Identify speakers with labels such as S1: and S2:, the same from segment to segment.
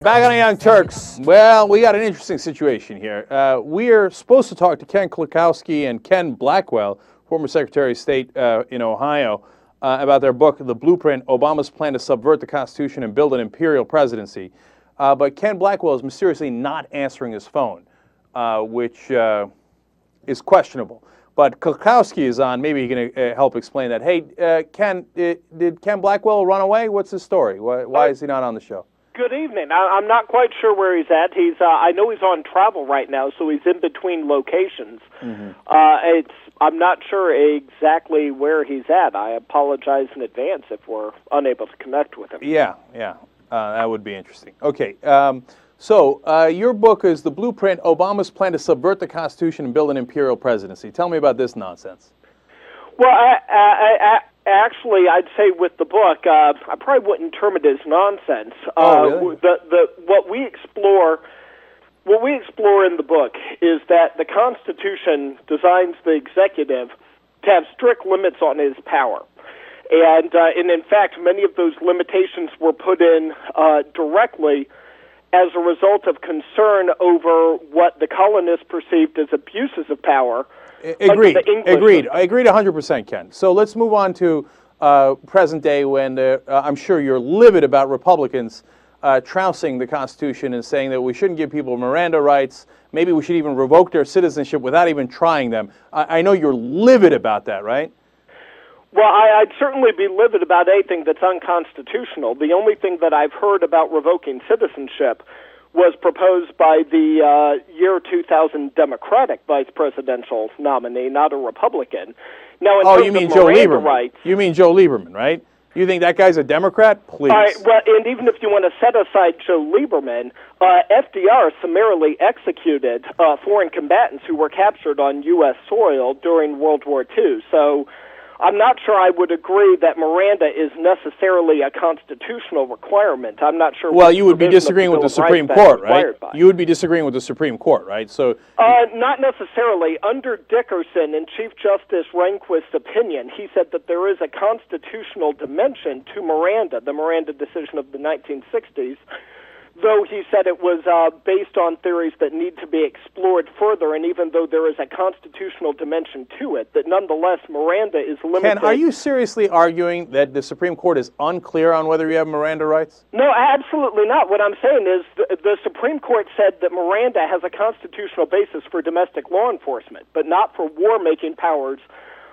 S1: Back on the Young Turks. Well, we got an interesting situation here. We're supposed to talk to Ken Klukowski and Ken Blackwell, former Secretary of State in Ohio, about their book, The Blueprint, Obama's Plan to Subvert the Constitution and Build an Imperial Presidency. But Ken Blackwell is mysteriously not answering his phone, which is questionable. But Klukowski is on. Maybe he can help explain that. Hey, Ken, did Ken Blackwell run away? What's his story? Why is he not on the show?
S2: Good evening. I'm not quite sure where he's at. I know he's on travel right now, so he's in between locations. Mm-hmm. I'm not sure exactly where he's at. I apologize in advance if we're unable to connect with him.
S1: Yeah, that would be interesting. Okay, so your book is The Blueprint, Obama's Plan to Subvert the Constitution and Build an Imperial Presidency. Tell me about this nonsense.
S2: Well, actually, I'd say with the book, I probably wouldn't term it as nonsense.
S1: Really?
S2: What we explore in the book is that the Constitution designs the executive to have strict limits on his power, and in fact, many of those limitations were put in directly as a result of concern over what the colonists perceived as abuses of power.
S1: Agreed. I agreed 100%, Ken. So let's move on to present day when I'm sure you're livid about Republicans trouncing the Constitution and saying that we shouldn't give people Miranda rights. Maybe we should even revoke their citizenship without even trying them. I know you're livid about that, right?
S2: Well, I'd certainly be livid about anything that's unconstitutional. The only thing that I've heard about revoking citizenship was proposed by the year 2000 Democratic vice presidential nominee, not a Republican. Now, in terms
S1: you mean
S2: of
S1: Joe
S2: Miranda
S1: Lieberman?
S2: Rights,
S1: you mean Joe Lieberman, right? You think that guy's a Democrat? Please.
S2: Well, and even if you want to set aside Joe Lieberman, FDR summarily executed foreign combatants who were captured on U.S. soil during World War II. So I'm not sure I would agree that Miranda is necessarily a constitutional requirement. I'm not sure.
S1: Well, you would be disagreeing with the Supreme Court, right? You would be disagreeing with the Supreme Court, right? So,
S2: not necessarily. Under Dickerson and Chief Justice Rehnquist's opinion, he said that there is a constitutional dimension to Miranda, the Miranda decision of the 1960s, though he said it was based on theories that need to be explored further, and even though there is a constitutional dimension to it, that nonetheless Miranda is limited.
S1: Ken, are you seriously arguing that the Supreme Court is unclear on whether you have Miranda rights?
S2: No, absolutely not. What I'm saying is the Supreme Court said that Miranda has a constitutional basis for domestic law enforcement, but not for war-making powers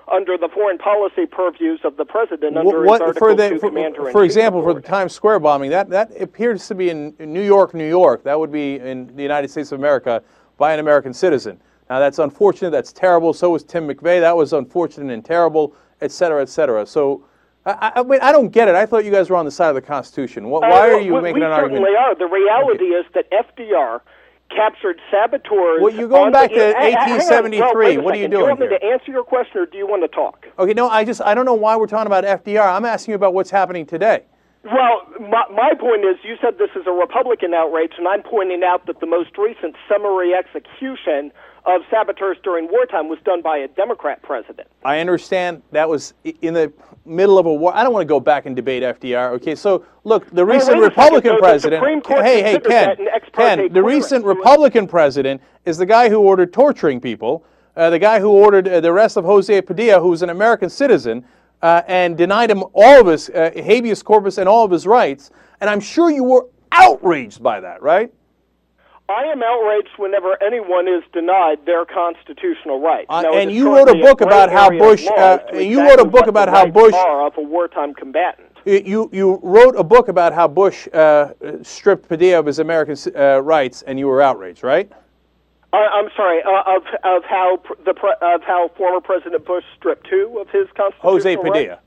S2: under the foreign policy purviews of the president under his Article 2 Commander-in-Chief.
S1: For example, for the Times Square bombing, that appears to be in New York, New York. That would be in the United States of America by an American citizen. Now, that's unfortunate. That's terrible. So was Tim McVeigh. That was unfortunate and terrible, et cetera, et cetera. So, I mean, I don't get it. I thought you guys were on the side of the Constitution. Why are you making an argument?
S2: We certainly are. The reality is that FDR captured saboteurs.
S1: Well, you're going back to 1873. What are you doing?
S2: Do you want me to answer your question, or do you want to talk?
S1: Okay, no, I don't know why we're talking about FDR. I'm asking you about what's happening today.
S2: Well, my point is, you said this is a Republican outrage, and I'm pointing out that the most recent summary execution of saboteurs during wartime was done by a Democrat president.
S1: I understand that was in the middle of a war. I don't want to go back and debate FDR. Okay, so look, the recent Republican president. Ken, the recent Republican president is the guy who ordered torturing people, the guy who ordered the arrest of Jose Padilla, who's an American citizen, and denied him all of his habeas corpus and all of his rights. And I'm sure you were outraged by that, right?
S2: I am outraged whenever anyone is denied their constitutional rights.
S1: And you wrote a book about how Bush. You wrote a book about how Bush.
S2: Of a wartime combatant.
S1: You wrote a book about how Bush stripped Padilla of his American rights, and you were outraged, right?
S2: I'm sorry. Of how former President Bush stripped who of his constitutional
S1: Jose Padilla.
S2: Rights?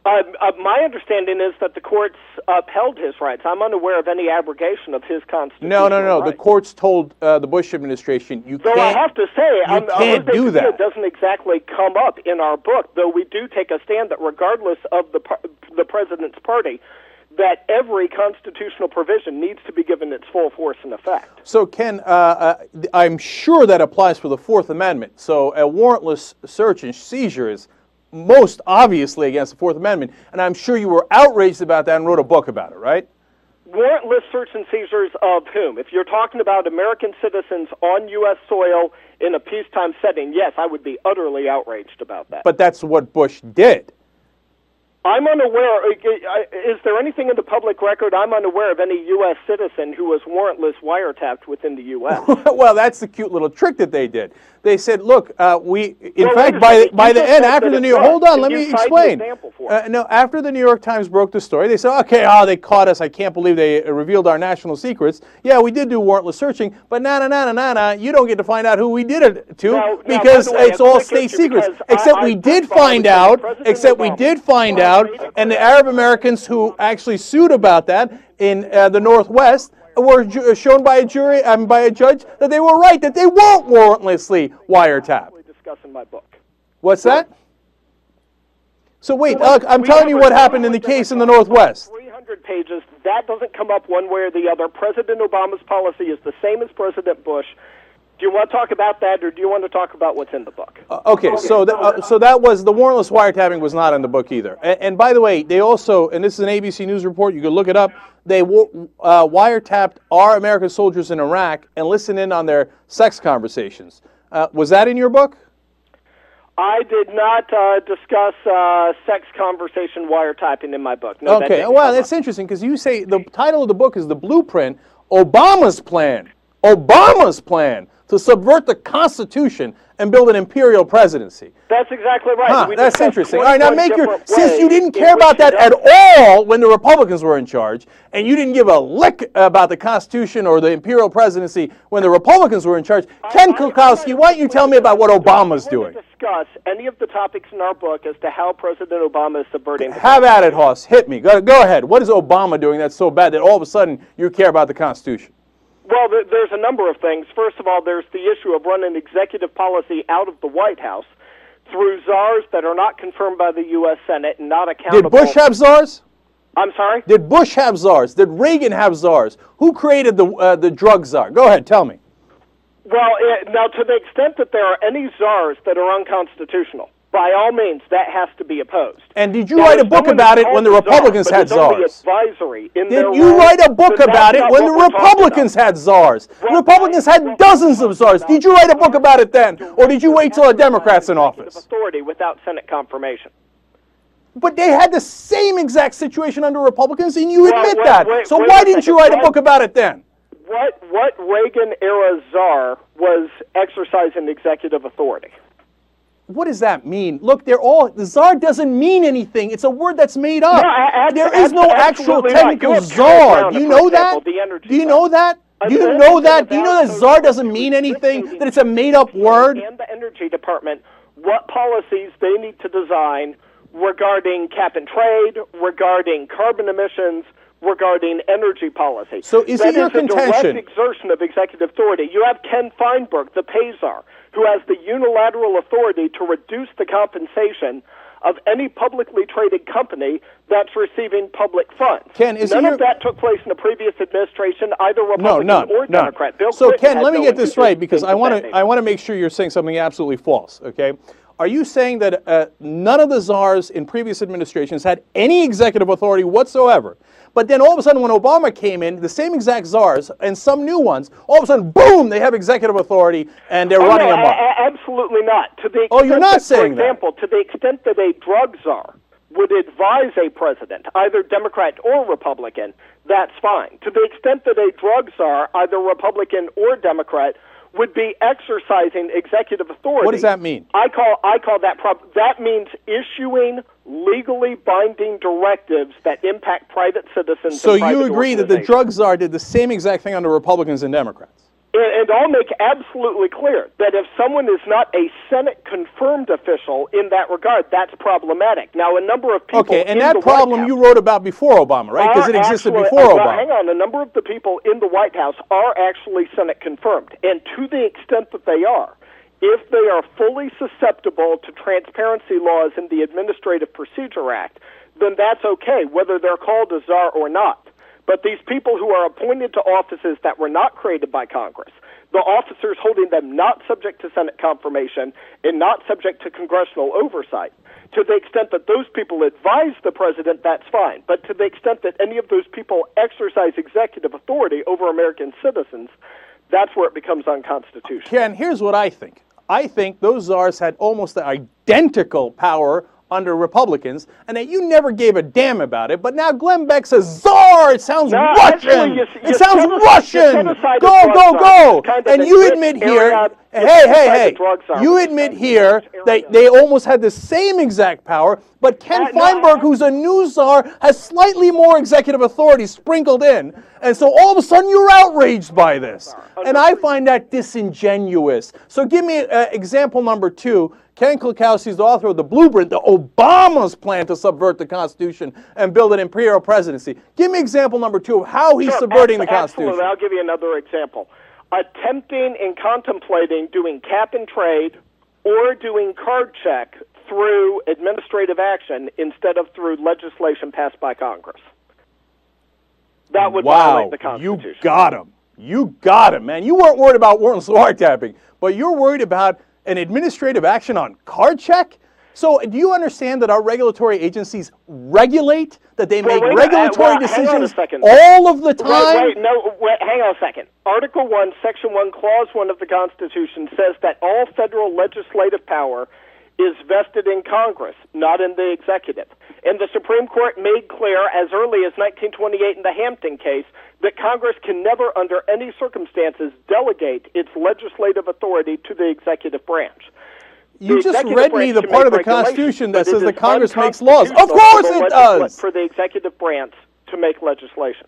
S2: My understanding is that the courts upheld his rights. I'm unaware of any abrogation of his constitutional rights.
S1: No. The courts told the Bush administration you can't.
S2: Though I have to say,
S1: can't do that.
S2: It doesn't exactly come up in our book. Though we do take a stand that regardless of the president's party, that every constitutional provision needs to be given its full force and effect.
S1: So, Ken, I'm sure that applies for the Fourth Amendment. So, a warrantless search and seizure is most obviously against the Fourth Amendment, and I'm sure you were outraged about that and wrote a book about it, right?
S2: Warrantless search and seizures of whom? If you're talking about American citizens on U.S. soil in a peacetime setting, yes, I would be utterly outraged about that.
S1: But that's what Bush did.
S2: I'm unaware. Is there anything in the public record? I'm unaware of any U.S. citizen who was warrantless wiretapped within the U.S.
S1: Well, that's the cute little trick that they did. They said, "Look, by the end, after the New York, hold on, let me explain. No, after the New York Times broke the story, they said, okay, they caught us. I can't believe they revealed our national secrets. Yeah, we did do warrantless searching, but you don't get to find out who we did it to because it's all state secrets. Except we did find out. And the Arab Americans who actually sued about that in the Northwest were shown by a jury and by a judge that they were right, that they weren't warrantlessly wiretapped.
S2: Discuss in my book.
S1: What's that? So wait, I'm telling you what happened in the case in the Northwest.
S2: 300 pages. That doesn't come up one way or the other. President Obama's policy is the same as President Bush. Do you want to talk about that, or do you want to talk about what's in the book?
S1: Okay, so that was the warrantless wiretapping was not in the book either. And by the way, they also, and this is an ABC News report, you can look it up. They wiretapped our American soldiers in Iraq and listened in on their sex conversations. Was that in your book?
S2: I did not discuss sex conversation wiretapping in my book. No,
S1: okay, well, that's interesting because you say the title of the book is The Blueprint, Obama's Plan. Obama's plan to subvert the Constitution and build an imperial presidency.
S2: That's exactly right.
S1: That's interesting. All right, now since you didn't care about that at all when the Republicans were in charge, and you didn't give a lick about the Constitution or the imperial presidency when the Republicans were in charge, Ken Klukowski, why don't you tell me about what Obama's doing?
S2: Discuss any of the topics in our book as to how President Obama is subverting.
S1: Have at it, Hoss. Hit me. Go ahead. What is Obama doing that's so bad that all of a sudden you care about the Constitution?
S2: Well, there's a number of things. First of all, there's the issue of running executive policy out of the White House through czars that are not confirmed by the U.S. Senate and not accountable.
S1: Did Bush have czars?
S2: I'm sorry?
S1: Did Bush have czars? Did Reagan have czars? Who created the drug czar? Go ahead, tell me.
S2: Well, now, to the extent that there are any czars that are unconstitutional, by all means, that has to be opposed.
S1: And did you write a book about it when the Republicans had czars? Did you write a book about it when the Republicans had czars? The Republicans had dozens of czars. Did you write a book about it then? Or did you wait till the Democrats in office?
S2: Authority without Senate confirmation.
S1: But they had the same exact situation under Republicans, and you admit that. So why didn't you write a book about it then?
S2: What Reagan-era czar was exercising executive authority?
S1: What does that mean? Look, the czar doesn't mean anything. It's a word that's made up.
S2: No,
S1: there is no actual technical czar. Do you know that? Do you know that? Do you know that? Do you know that czar doesn't mean anything? That it's a made-up word?
S2: And the Energy Department, what policies they need to design regarding cap and trade, regarding carbon emissions, regarding energy policy.
S1: So is it your contention?
S2: That is a direct exertion of executive authority. You have Ken Feinberg, the pay czar, who has the unilateral authority to reduce the compensation of any publicly traded company that's receiving public funds.
S1: Ken,
S2: none of that took place in the previous administration, either Republican or Democrat.
S1: Bill so, Ken, let me get this right, because I want to make sure you're saying something absolutely false, okay? Are you saying that none of the czars in previous administrations had any executive authority whatsoever? But then all of a sudden when Obama came in, the same exact czars and some new ones, all of a sudden, boom, they have executive authority and they're running amok.
S2: Absolutely not. To the
S1: extent you're not saying
S2: that. For example, to the extent that a drug czar would advise a president, either Democrat or Republican, that's fine. To the extent that a drug czar, either Republican or Democrat, would be exercising executive authority.
S1: What does that mean?
S2: I call that that means issuing legally binding directives that impact private citizens.
S1: So you agree that the drug czar did the same exact thing under Republicans and Democrats?
S2: And I'll make absolutely clear that if someone is not a Senate-confirmed official in that regard, that's problematic. Now, a number of people
S1: and that problem you wrote about before Obama, right? Because it existed before Obama.
S2: Hang on. A number of the people in the White House are actually Senate-confirmed. And to the extent that they are, if they are fully susceptible to transparency laws in the Administrative Procedure Act, then that's okay, whether they're called a czar or not. But these people who are appointed to offices that were not created by Congress, the officers holding them not subject to Senate confirmation and not subject to congressional oversight, to the extent that those people advise the president, that's fine. But to the extent that any of those people exercise executive authority over American citizens, that's where it becomes unconstitutional.
S1: Ken, here's what I think. I think those czars had almost the identical power under Republicans, and that you never gave a damn about it. But now Glenn Beck says, czar, it sounds Russian. It sounds Russian. Go. And you admit here, hey, you admit here that they almost had the same exact power, but Ken Feinberg, who's a new czar, has slightly more executive authority sprinkled in. And so all of a sudden you're outraged by this. And I find that disingenuous. So give me example number 2. Ken Klukowski is the author of the blueprint, the Obama's plan to subvert the Constitution and build an imperial presidency. Give me example number 2 of how he's subverting the Constitution.
S2: Absolutely. I'll give you another example. Attempting and contemplating doing cap and trade or doing card check through administrative action instead of through legislation passed by Congress. That would violate the Constitution.
S1: You got him. You got him, man. You weren't worried about warrantless wiretapping, but you're worried about an administrative action on card check? So do you understand that our regulatory agencies regulate, that they make regulatory decisions all of the time?
S2: Hang on a second. Article 1, Section 1, Clause 1 of the Constitution says that all federal legislative power is vested in Congress, not in the executive. And the Supreme Court made clear as early as 1928 in the Hampton case that Congress can never, under any circumstances, delegate its legislative authority to the executive branch.
S1: You just read me the part of the Constitution that says that Congress makes laws. Of course it does!
S2: For the executive branch to make legislation.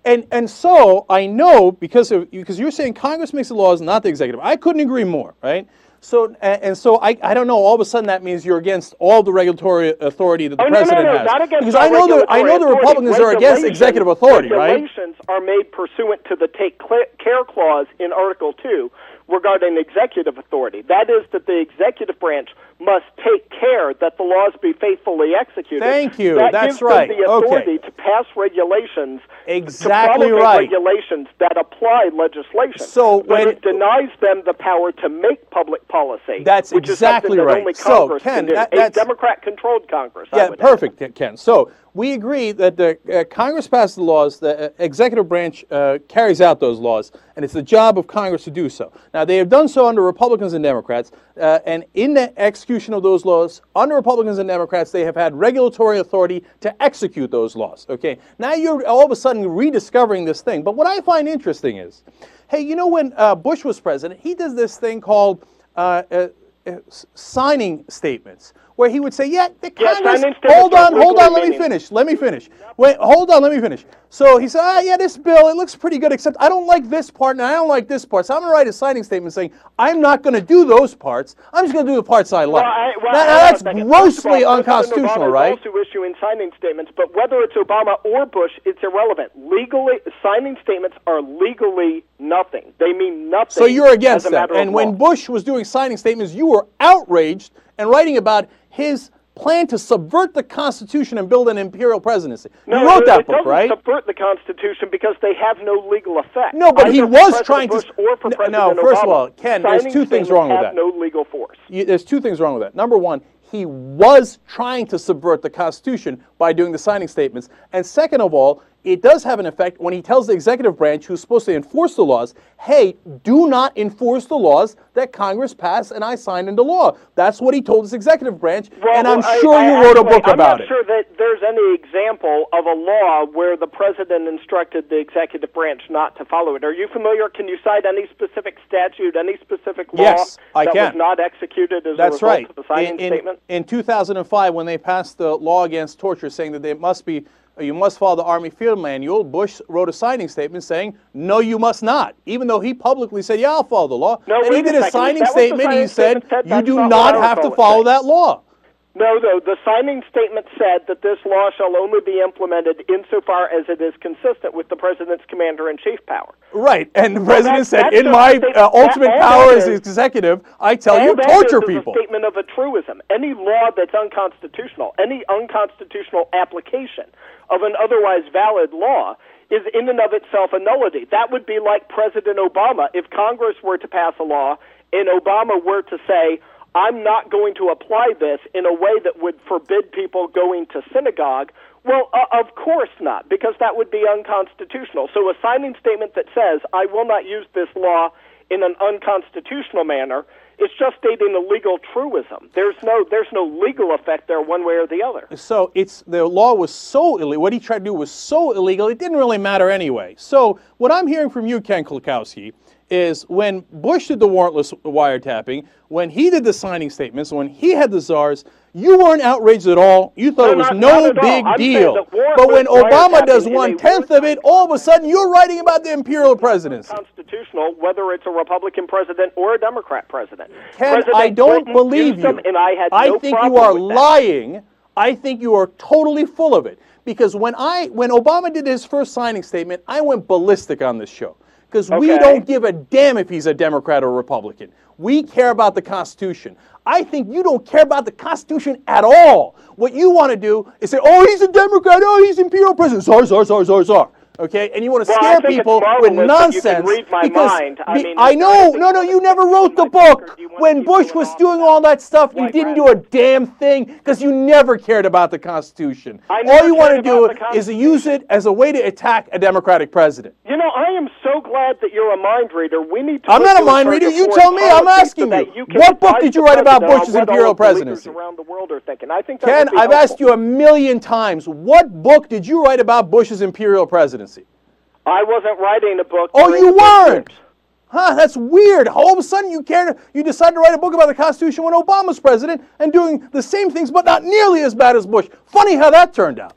S1: And so I know, because you're saying Congress makes the laws, not the executive. I couldn't agree more, right? So I don't know. All of a sudden, that means you're against all the regulatory authority that the president has.
S2: Not against
S1: because I know the Republicans are against executive authority, right?
S2: Regulations are made pursuant to the Take Care Clause in Article 2 regarding executive authority. That is that the executive branch must take care that the laws be faithfully executed.
S1: Thank you.
S2: That's
S1: right.
S2: That gives them the authority to pass regulations,
S1: exactly
S2: to
S1: right.
S2: regulations that apply legislation.
S1: So
S2: but it denies them the power to make public policy.
S1: That's
S2: which
S1: exactly
S2: is that
S1: right.
S2: Only Congress
S1: so Ken,
S2: can do. A Democrat-controlled Congress.
S1: Yeah, perfect, Ken. So we agree that the Congress passes the laws, the executive branch carries out those laws, and it's the job of Congress to do so. Now, they have done so under Republicans and Democrats, and in the execution of those laws, under Republicans and Democrats, they have had regulatory authority to execute those laws, okay? Now you're all of a sudden rediscovering this thing. But what I find interesting is, hey, you know when Bush was president, he does this thing called signing statements, where he would say, yeah, the Congress, hold on, let me finish. Wait, hold on, let me finish. So he said, yeah, this bill, it looks pretty good, except I don't like this part, and I don't like this part. So I'm going to write a signing statement saying, I'm not going to do those parts. I'm just going to do the parts I like. Now, that's grossly unconstitutional, right?
S2: Also issuing signing statements, but whether it's Obama or Bush, it's irrelevant. Legally, signing statements are legally nothing. They mean nothing.
S1: So you're against that. And when Bush was doing signing statements, you were outraged and writing about his plan to subvert the Constitution and build an imperial presidency. You wrote that book, right?
S2: It doesn't subvert the Constitution because they have no legal effect.
S1: No, but he was trying
S2: to.
S1: No, first of all, Ken, there's two things wrong with that.
S2: No legal force.
S1: There's two things wrong with that. Number one, he was trying to subvert the Constitution by doing the signing statements. And second of all, it does have an effect when he tells the executive branch, who's supposed to enforce the laws, hey, do not enforce the laws that Congress passed and I signed into law. That's what he told his executive branch, and I'm sure you wrote a book about it.
S2: I'm not sure that there's any example of a law where the president instructed the executive branch not to follow it. Are you familiar? Can you cite any specific statute, any specific law that was not executed as a result of the signing statement?
S1: In 2005, when they passed the law against torture, saying that you must follow the Army Field Manual, Bush wrote a signing statement saying, no, you must not, even though he publicly said, yeah, I'll follow the law.
S2: No,
S1: and he did a signing statement, he said, you do not have to follow that law.
S2: No, the signing statement said that this law shall only be implemented insofar as it is consistent with the president's commander-in-chief power.
S1: Right, and the president said, in my ultimate power as executive, I tell you, torture people.
S2: It's a statement of a truism. Any law that's unconstitutional, any unconstitutional application of an otherwise valid law is in and of itself a nullity. That would be like President Obama. If Congress were to pass a law and Obama were to say, I'm not going to apply this in a way that would forbid people going to synagogue, well, of course not, because that would be unconstitutional. So a signing statement that says, I will not use this law in an unconstitutional manner, it's just stating a legal truism. There's no legal effect there one way or the other.
S1: So the law was so illegal. What he tried to do was so illegal, it didn't really matter anyway. So what I'm hearing from you, Ken Klukowski, is when Bush did the warrantless wiretapping, when he did the signing statements, when he had the czars, you weren't outraged at all. You thought it was no big deal. But when Obama does 1/10 of it, all of a sudden you're writing about the imperial presidency.
S2: Constitutional, whether it's a Republican president or a Democrat president.
S1: Ken,
S2: President
S1: I don't
S2: Clinton
S1: believe
S2: used them,
S1: you.
S2: and
S1: I think you are lying. I think you are totally full of it. Because when Obama did his first signing statement, I went ballistic on this show. Because we don't give a damn if he's a Democrat or Republican. We care about the Constitution. I think you don't care about the Constitution at all. What you want to do is say, oh, he's a Democrat, oh, he's imperial president, czar. Okay, and you want to scare people with nonsense.
S2: You can read my mind.
S1: I know, no, you never wrote the book. When Bush was doing all that stuff, you didn't do a damn thing because you never cared about the Constitution. All you want to do is use it as a way to attack a Democratic president.
S2: You know, I am so glad that you're a mind reader. We need to.
S1: I'm not a mind reader. You tell me. I'm asking you. What book did you write about Bush's imperial presidency?
S2: Around the world are thinking. I think
S1: Ken, I've asked you 1,000,000 times. What book did you write about Bush's imperial presidency?
S2: I wasn't writing a book.
S1: Oh, you weren't? Huh, that's weird. All of a sudden you decided to write a book about the Constitution when Obama's president and doing the same things but not nearly as bad as Bush. Funny how that turned out.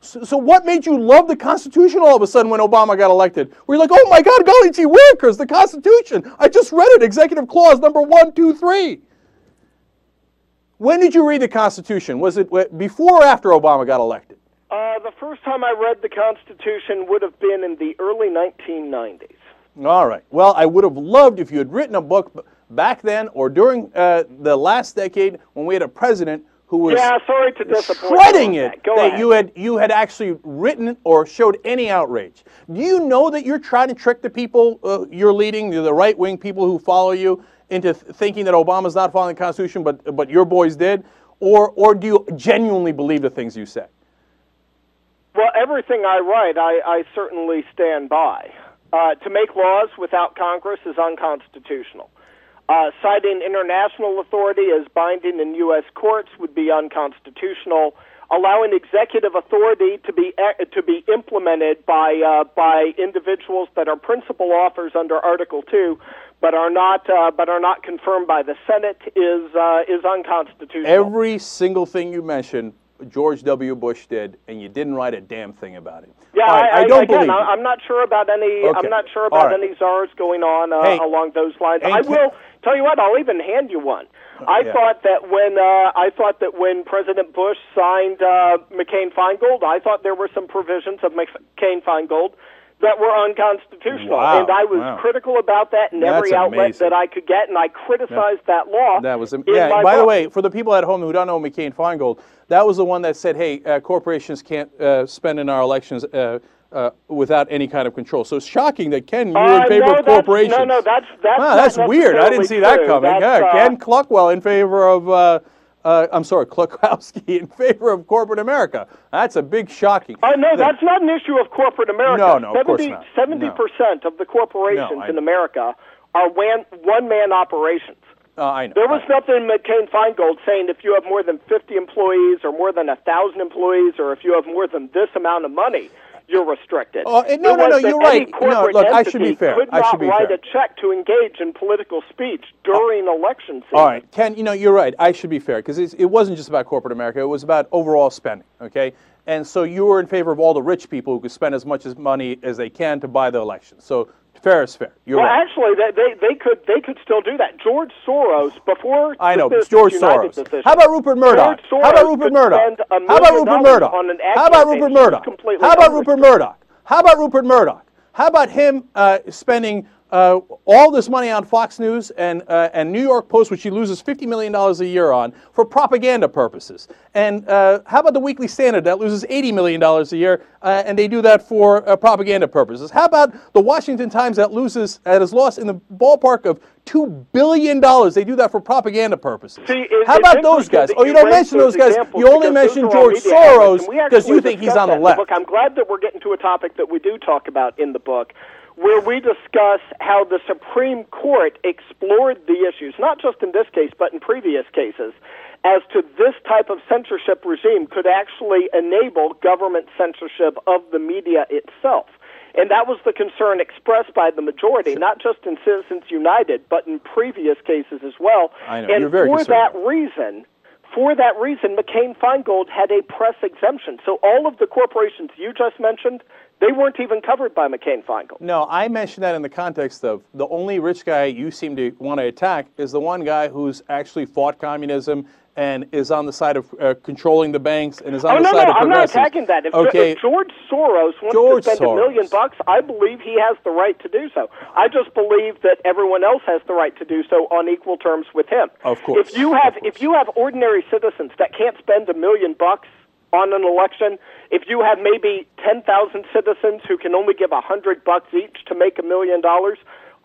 S1: So what made you love the Constitution all of a sudden when Obama got elected? Were you like, oh my God, golly gee willikers, the Constitution. I just read it, Executive Clause number 1, 2, 3. When did you read the Constitution? Was it before or after Obama got elected?
S2: The first time I read the Constitution would have been in the early 1990s.
S1: All right. Well, I would have loved if you had written a book back then or during the last decade when we had a president who was
S2: sorry to disappoint
S1: shredding it, that
S2: ahead.
S1: you had actually written or showed any outrage. Do you know that you're trying to trick the people you're leading, the right-wing people who follow you, into thinking that Obama's not following the Constitution, but your boys did? Or do you genuinely believe the things you say?
S2: Well, everything I write, I certainly stand by. To make laws without Congress is unconstitutional. Citing international authority as binding in U.S. courts would be unconstitutional. Allowing executive authority to be implemented by individuals that are principal authors under Article 2, but are not confirmed by the Senate is unconstitutional.
S1: Every single thing you mentioned, George W. Bush did, and you didn't write a damn thing about it.
S2: Yeah,
S1: I don't believe you.
S2: I'm not sure about any.
S1: Okay.
S2: I'm not sure about any czars going on along those lines. I will tell you what. I'll even hand you one. I thought that when President Bush signed McCain-Feingold, I thought there were some provisions of McCain-Feingold that were unconstitutional.
S1: Wow.
S2: And I was critical about that in every outlet that I could get, and I criticized that law.
S1: That was
S2: by
S1: the way, for the people at home who don't know McCain-Feingold, that was the one that said, hey, corporations can't spend in our elections without any kind of control. So it's shocking that, Ken, you're in favor of corporations. That's weird. I didn't see that coming. Ken Kluckwell in favor of... Klukowski in favor of corporate America. That's a big shocking.
S2: No, that's not an issue of corporate America.
S1: No, of course not.
S2: 70% of the corporations in America are one-man operations.
S1: I know.
S2: There was nothing in McCain-Feingold saying if you have more than 50 employees or more than 1,000 employees or if you have more than this amount of money, you're restricted.
S1: No, you're right. No, look, I should be fair.
S2: Could not write a check to engage in political speech during election season.
S1: All right, Ken, you're right. I should be fair because it wasn't just about corporate America. It was about overall spending, okay? And so you were in favor of all the rich people who could spend as much money as they can to buy the election. So fair is fair. You're right.
S2: Actually, they could still do that. George Soros, before
S1: I know, George Soros.
S2: Decision,
S1: how about Rupert Murdoch? How about Rupert Murdoch? How about Rupert Murdoch? How about Rupert Murdoch? How about Rupert Murdoch? How about Rupert Murdoch? How about him spending all this money on Fox News and New York Post, which he loses $50 million a year on, for propaganda purposes. And how about the Weekly Standard that loses $80 million a year, and they do that for propaganda purposes? How about the Washington Times that has lost in the ballpark of $2 billion? They do that for propaganda purposes. How about those guys? Oh, you don't mention those guys. You only mention George Soros because you think he's on the left.
S2: Look, I'm glad that we're getting to a topic that we do talk about in the book, where we discuss how the Supreme Court explored the issues, not just in this case, but in previous cases, as to this type of censorship regime could actually enable government censorship of the media itself. And that was the concern expressed by the majority, not just in Citizens United, but in previous cases as well.
S1: I know.
S2: And
S1: You're very
S2: concerned. For that reason, McCain-Feingold had a press exemption. So all of the corporations you just mentioned, they weren't even covered by McCain-Feingold.
S1: No, I mentioned that in the context of the only rich guy you seem to want to attack is the one guy who's actually fought communism and is on the side of controlling the banks and is on the side of progressives.
S2: I'm not attacking that. If George Soros wants to spend $1 million, I believe he has the right to do so. I just believe that everyone else has the right to do so on equal terms with him.
S1: Of course.
S2: If you have ordinary citizens that can't spend $1 million on an election, if you have maybe 10,000 citizens who can only give $100 each to make $1 million,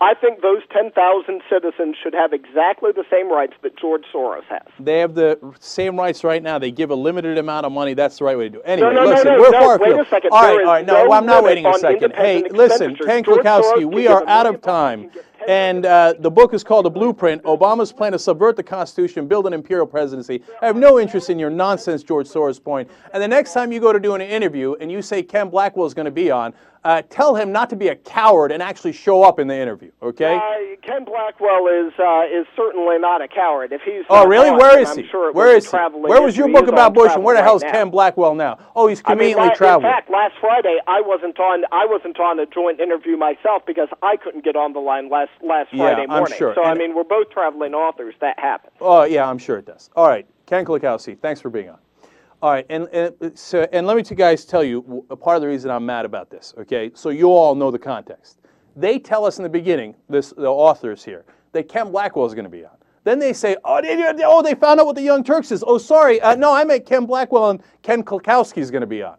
S2: I think those 10,000 citizens should have exactly the same rights that George Soros has.
S1: They have the same rights right now. They give a limited amount of money. That's the right way to do it. Anyway,
S2: No,
S1: we're far
S2: wait
S1: afield.
S2: a second.
S1: All right. No, I'm not waiting a second. Hey, listen, Ken Klukowski, we are out of time. And the book is called The Blueprint, Obama's Plan to Subvert the Constitution, Build an Imperial Presidency. I have no interest in your nonsense George Soros point. And the next time you go to do an interview and you say Ken Blackwell is going to be on, tell him not to be a coward and actually show up in the interview, okay?
S2: Ken Blackwell is certainly not a coward. If he's
S1: really? Where is he?
S2: Sure
S1: Where is he? Where was your book about Bush, and where the hell is Ken Blackwell now? Oh, he's conveniently traveling.
S2: In fact, last Friday I wasn't on a joint interview myself because I couldn't get on the line last Friday morning.
S1: I'm sure.
S2: So I mean, we're both traveling authors. That happens.
S1: Oh yeah, I'm sure it does. All right, Ken Klukowski, thanks for being on. All right, and let me guys tell you a part of the reason I'm mad about this, okay? So you all know the context. They tell us in the beginning, the authors here, that Ken Blackwell is going to be on. Then they say, they found out what the Young Turks is. Oh, sorry, no, I meant Ken Blackwell and Ken Klukowski is going to be on.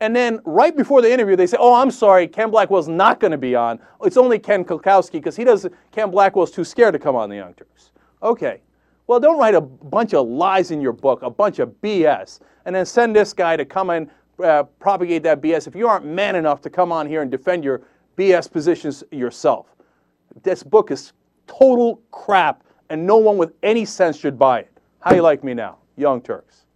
S1: And then right before the interview, they say, oh, I'm sorry, Ken Blackwell's not going to be on. It's only Ken Klukowski because Ken Blackwell's too scared to come on the Young Turks. Okay. Well, don't write a bunch of lies in your book, a bunch of BS, and then send this guy to come and propagate that BS if you aren't man enough to come on here and defend your BS positions yourself. This book is total crap, and no one with any sense should buy it. How you like me now? Young Turks.